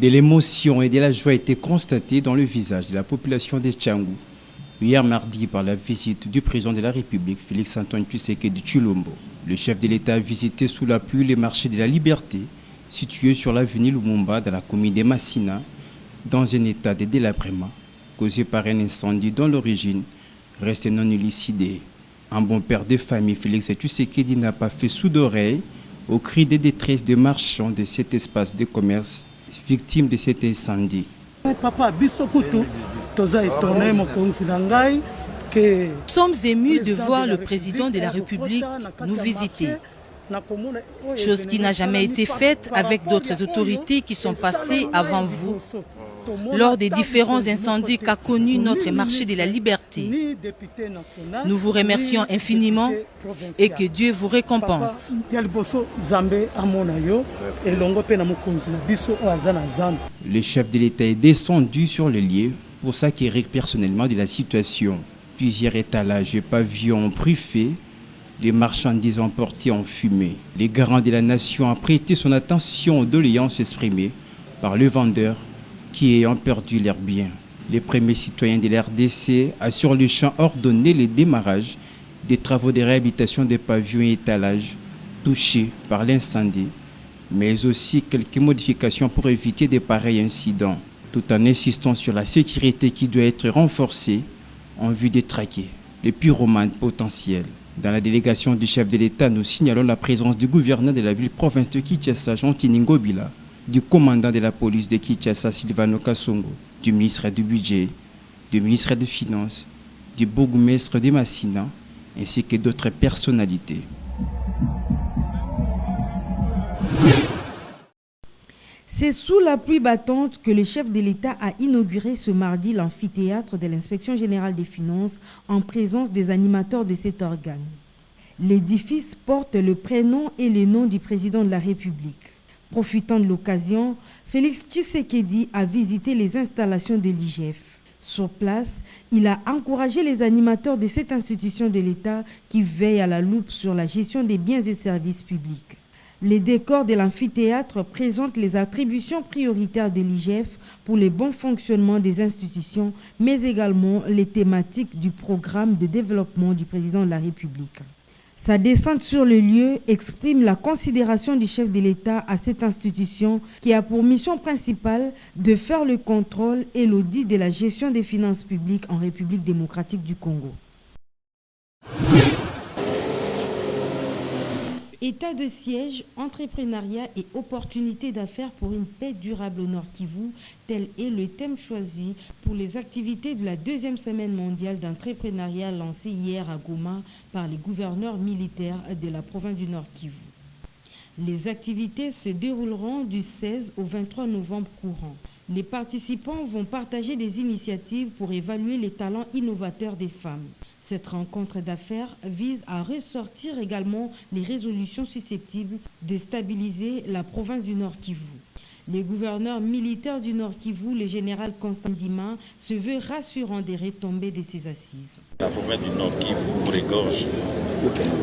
De l'émotion et de la joie étaient constatées dans le visage de la population de Tchangou hier mardi par la visite du président de la République, Félix-Antoine Tshisekedi Tshilombo. Le chef de l'État a visité sous la pluie les marchés de la Liberté, situés sur l'avenue Lumumba dans la commune de Massina, dans un état de délabrement causé par un incendie dont l'origine reste non élucidée. Un bon père de famille, Félix Tshisekedi, n'a pas fait sourd d'oreille aux cris de détresse des marchands de cet espace de commerce victimes de cet incendie. Nous sommes émus de voir le président de la République nous visiter, chose qui n'a jamais été faite avec d'autres autorités qui sont passées avant vous, lors des différents incendies qu'a connu notre marché de la Liberté. Nous vous remercions infiniment et que Dieu vous récompense. Le chef de l'État est descendu sur le lieu pour s'acquérir personnellement de la situation. Plusieurs étalages et pavillons ont pris feu, les marchandises emportées en fumée. Les garants de la nation ont prêté son attention aux doléances exprimées par le vendeur qui ayant perdu leurs biens. Les premiers citoyens de l'RDC a sur le champ ordonné le démarrage des travaux de réhabilitation des pavillons et étalages touchés par l'incendie, mais aussi quelques modifications pour éviter de pareils incidents, tout en insistant sur la sécurité qui doit être renforcée en vue de traquer les pyromanes potentiels. Dans la délégation du chef de l'État, nous signalons la présence du gouverneur de la ville-province de Kinshasa, Jean-Tini Ngobila, du commandant de la police de Kinshasa, Sylvano Kassongo, du ministre du Budget, du ministre des Finances, du bourgmestre de Massina, ainsi que d'autres personnalités. C'est sous la pluie battante que le chef de l'État a inauguré ce mardi l'amphithéâtre de l'Inspection générale des finances en présence des animateurs de cet organe. L'édifice porte le prénom et le nom du président de la République. Profitant de l'occasion, Félix Tshisekedi a visité les installations de l'IGF. Sur place, il a encouragé les animateurs de cette institution de l'État qui veillent à la loupe sur la gestion des biens et services publics. Les décors de l'amphithéâtre présentent les attributions prioritaires de l'IGF pour le bon fonctionnement des institutions, mais également les thématiques du programme de développement du président de la République. Sa descente sur le lieu exprime la considération du chef de l'État à cette institution qui a pour mission principale de faire le contrôle et l'audit de la gestion des finances publiques en République démocratique du Congo. État de siège, entrepreneuriat et opportunités d'affaires pour une paix durable au Nord Kivu, tel est le thème choisi pour les activités de la deuxième semaine mondiale d'entrepreneuriat lancée hier à Goma par les gouverneurs militaires de la province du Nord Kivu. Les activités se dérouleront du 16 au 23 novembre courant. Les participants vont partager des initiatives pour évaluer les talents innovateurs des femmes. Cette rencontre d'affaires vise à ressortir également les résolutions susceptibles de stabiliser la province du Nord Kivu. Les gouverneurs militaires du Nord Kivu, le général Constant Ndima, se veut rassurant des retombées de ces assises. La province du Nord Kivu regorge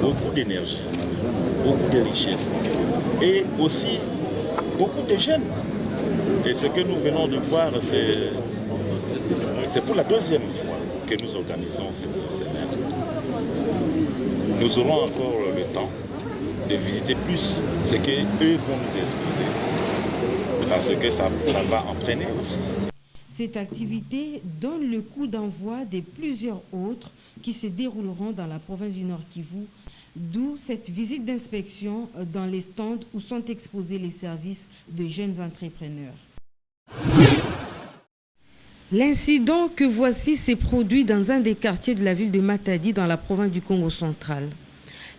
beaucoup d'énergie, beaucoup de richesses et aussi beaucoup de jeunes. Et ce que nous venons de voir, c'est pour la deuxième fois que nous organisons cette semaine. Nous aurons encore le temps de visiter plus ce qu'eux vont nous exposer, parce que ça va entraîner aussi. Cette activité donne le coup d'envoi de plusieurs autres qui se dérouleront dans la province du Nord Kivu, d'où cette visite d'inspection dans les stands où sont exposés les services de jeunes entrepreneurs. L'incident que voici s'est produit dans un des quartiers de la ville de Matadi dans la province du Congo central.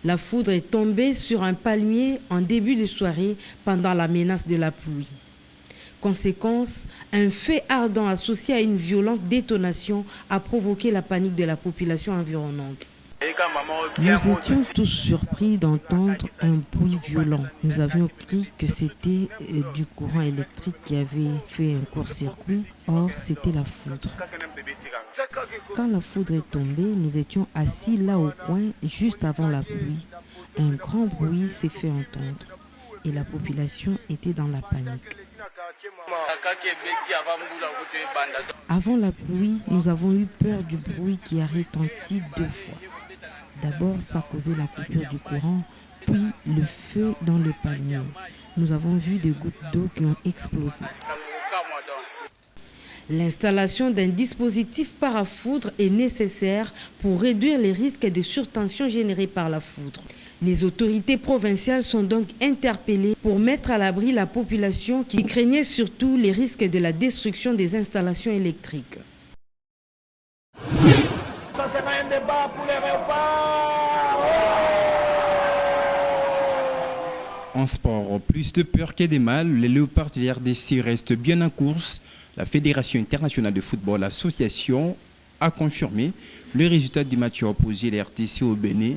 La foudre est tombée sur un palmier en début de soirée pendant la menace de la pluie. Conséquence, un feu ardent associé à une violente détonation a provoqué la panique de la population environnante. Nous étions tous surpris d'entendre un bruit violent. Nous avions cru que c'était du courant électrique qui avait fait un court-circuit. Or, c'était la foudre. Quand la foudre est tombée, nous étions assis là au coin, juste avant la pluie. Un grand bruit s'est fait entendre et la population était dans la panique. Avant la pluie, nous avons eu peur du bruit qui a retenti 2 fois. D'abord, ça causait la coupure du courant, puis le feu dans le palmier. Nous avons vu des gouttes d'eau qui ont explosé. L'installation d'un dispositif parafoudre est nécessaire pour réduire les risques de surtension générés par la foudre. Les autorités provinciales sont donc interpellées pour mettre à l'abri la population qui craignait surtout les risques de la destruction des installations électriques. Ça sera un débat pour les repas. En sport, plus de peur que de mal, les Léopards de la RDC restent bien en course. La Fédération internationale de football association a confirmé le résultat du match opposé la RDC au Bénin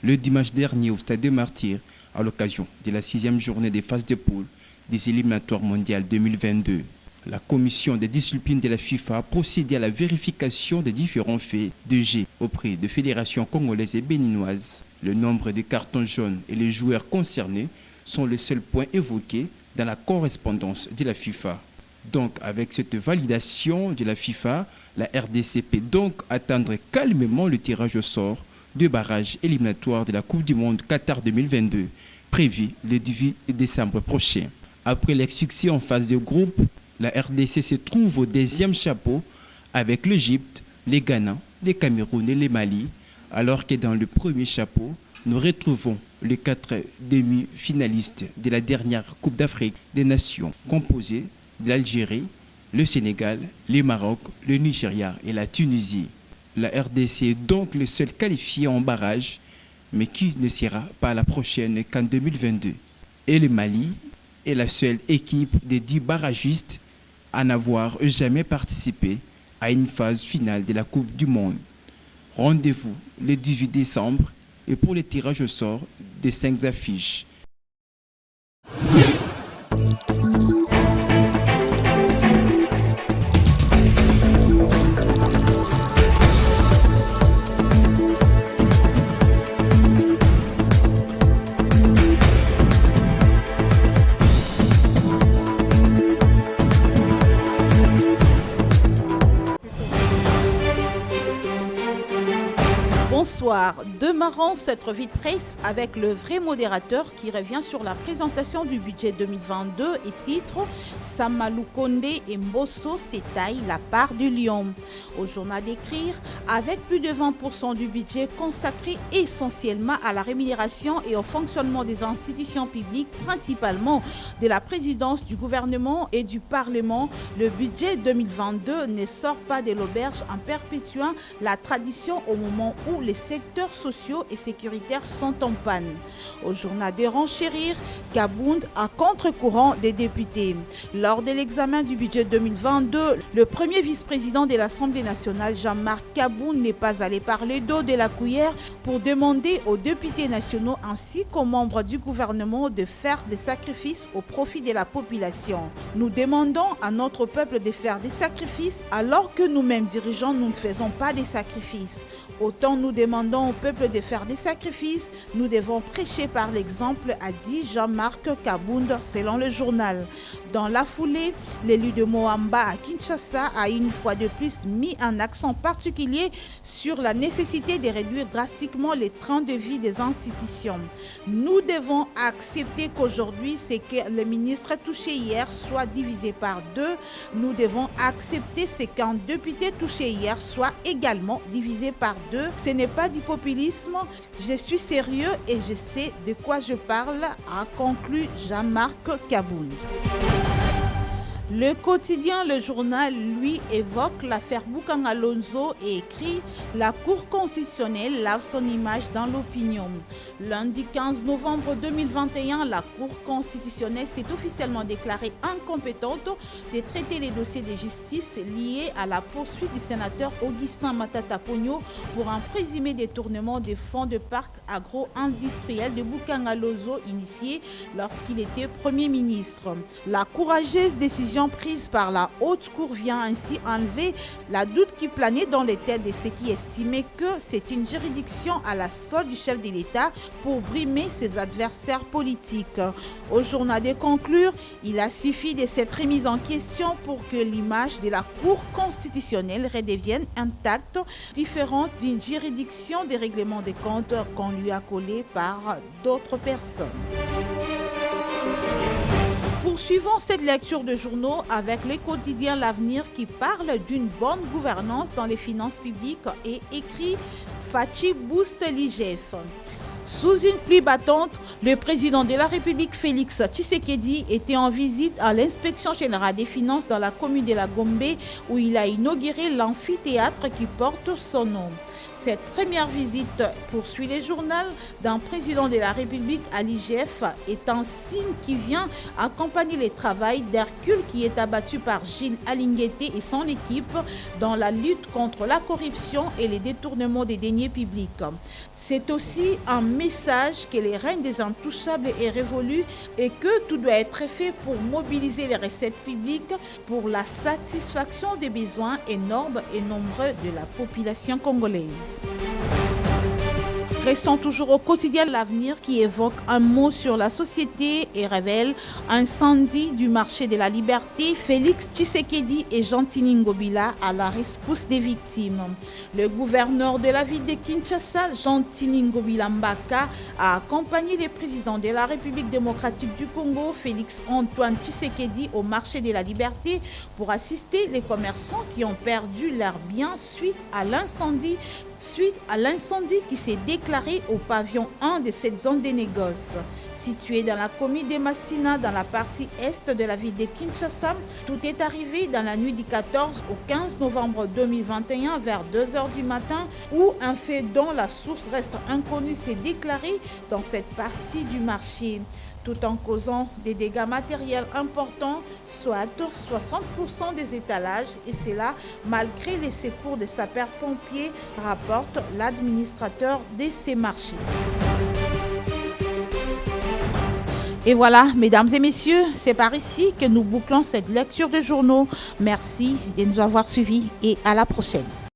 le dimanche dernier au Stade de Martyrs à l'occasion de la 6e journée des phases de poule des éliminatoires mondiales 2022. La commission des disciplines de la FIFA a procédé à la vérification des différents faits de jeu auprès de fédérations congolaises et béninoises. Le nombre de cartons jaunes et les joueurs concernés sont les seuls points évoqués dans la correspondance de la FIFA. Donc, avec cette validation de la FIFA, la RDC peut donc attendre calmement le tirage au sort du barrage éliminatoire de la Coupe du Monde Qatar 2022, prévu le 18 décembre prochain. Après les succès en phase de groupe, la RDC se trouve au 2e chapeau avec l'Égypte, les Ghana, les Cameroun et les Mali, alors que dans le premier chapeau, nous retrouvons les 4 demi-finalistes de la dernière Coupe d'Afrique des Nations, composés de l'Algérie, le Sénégal, le Maroc, le Nigeria et la Tunisie. La RDC est donc le seul qualifié en barrage, mais qui ne sera pas la prochaine qu'en 2022. Et le Mali est la seule équipe des 10 barragistes à n'avoir jamais participé à une phase finale de la Coupe du Monde. Rendez-vous le 18 décembre et pour le tirage au sort des 5 affiches. Bonsoir, démarrons cette revue de presse avec le vrai modérateur qui revient sur la présentation du budget 2022 et titre Samalou Kondé et Mbosso s'étaillent la part du lion. Au journal d'écrire, avec plus de 20% du budget consacré essentiellement à la rémunération et au fonctionnement des institutions publiques, principalement de la présidence du gouvernement et du Parlement, le budget 2022 ne sort pas de l'auberge en perpétuant la tradition au moment où les secteurs sociaux et sécuritaires sont en panne. Au journal de renchérir, Kabound à contre-courant des députés. Lors de l'examen du budget 2022, le premier vice-président de l'Assemblée nationale, Jean-Marc Kabound, n'est pas allé par le dos de la cuillère pour demander aux députés nationaux ainsi qu'aux membres du gouvernement de faire des sacrifices au profit de la population. Nous demandons à notre peuple de faire des sacrifices alors que nous-mêmes dirigeants, nous ne faisons pas des sacrifices. Autant nous demandons au peuple de faire des sacrifices, nous devons prêcher par l'exemple, a dit Jean-Marc Kabound selon le journal. Dans la foulée, l'élu de Moamba à Kinshasa a une fois de plus mis un accent particulier sur la nécessité de réduire drastiquement les trains de vie des institutions. Nous devons accepter qu'aujourd'hui, ce que le ministre a touché hier soit divisé par 2. Nous devons accepter ce qu'un député touché hier soit également divisé par 2. Ce n'est pas du populisme, je suis sérieux et je sais de quoi je parle, a conclu Jean-Marc Kabound. Le quotidien Le Journal, lui, évoque l'affaire Boukan Alonso et écrit « La Cour constitutionnelle lave son image dans l'opinion ». Lundi 15 novembre 2021, la Cour constitutionnelle s'est officiellement déclarée incompétente de traiter les dossiers de justice liés à la poursuite du sénateur Augustin Matata Pogno pour un présumé détournement des fonds de parc agro-industriel de Boukan Alonso initié lorsqu'il était Premier ministre. La courageuse décision prise par la haute cour vient ainsi enlever la doute qui planait dans les têtes de ceux qui estimaient que c'est une juridiction à la solde du chef de l'État pour brimer ses adversaires politiques. Au journal de conclure, il a suffi de cette remise en question pour que l'image de la Cour constitutionnelle redevienne intacte, différente d'une juridiction des règlements des comptes qu'on lui a collé par d'autres personnes. Poursuivons cette lecture de journaux avec le quotidien L'Avenir qui parle d'une bonne gouvernance dans les finances publiques et écrit Fachi booste l'IGF. Sous une pluie battante, le président de la République Félix Tshisekedi était en visite à l'inspection générale des finances dans la commune de la Gombe où il a inauguré l'amphithéâtre qui porte son nom. Cette première visite, poursuit le journal, d'un président de la République à l'IGF est un signe qui vient accompagner le travail d'Hercule qui est abattu par Gilles Alingueté et son équipe dans la lutte contre la corruption et les détournements des deniers publics. C'est aussi un message que le règne des intouchables est révolu et que tout doit être fait pour mobiliser les recettes publiques pour la satisfaction des besoins énormes et nombreux de la population congolaise. Restons toujours au quotidien L'Avenir qui évoque un mot sur la société et révèle incendie du marché de la liberté. Félix Tshisekedi et Jean Tini Ngobila à la rescousse des victimes. Le gouverneur de la ville de Kinshasa, Jean Tini Ngobila Mbaka, a accompagné le président de la République démocratique du Congo, Félix Antoine Tshisekedi, au marché de la liberté pour assister les commerçants qui ont perdu leurs biens suite à l'incendie qui s'est déclaré au pavillon 1 de cette zone de négoce. Située dans la commune de Massina, dans la partie est de la ville de Kinshasa, tout est arrivé dans la nuit du 14 au 15 novembre 2021 vers 2h du matin où un fait dont la source reste inconnue s'est déclaré dans cette partie du marché, tout en causant des dégâts matériels importants, soit 60% des étalages, et cela malgré les secours des sapeurs-pompiers, rapporte l'administrateur de ces marchés. Et voilà, mesdames et messieurs, c'est par ici que nous bouclons cette lecture de journaux. Merci de nous avoir suivis et à la prochaine.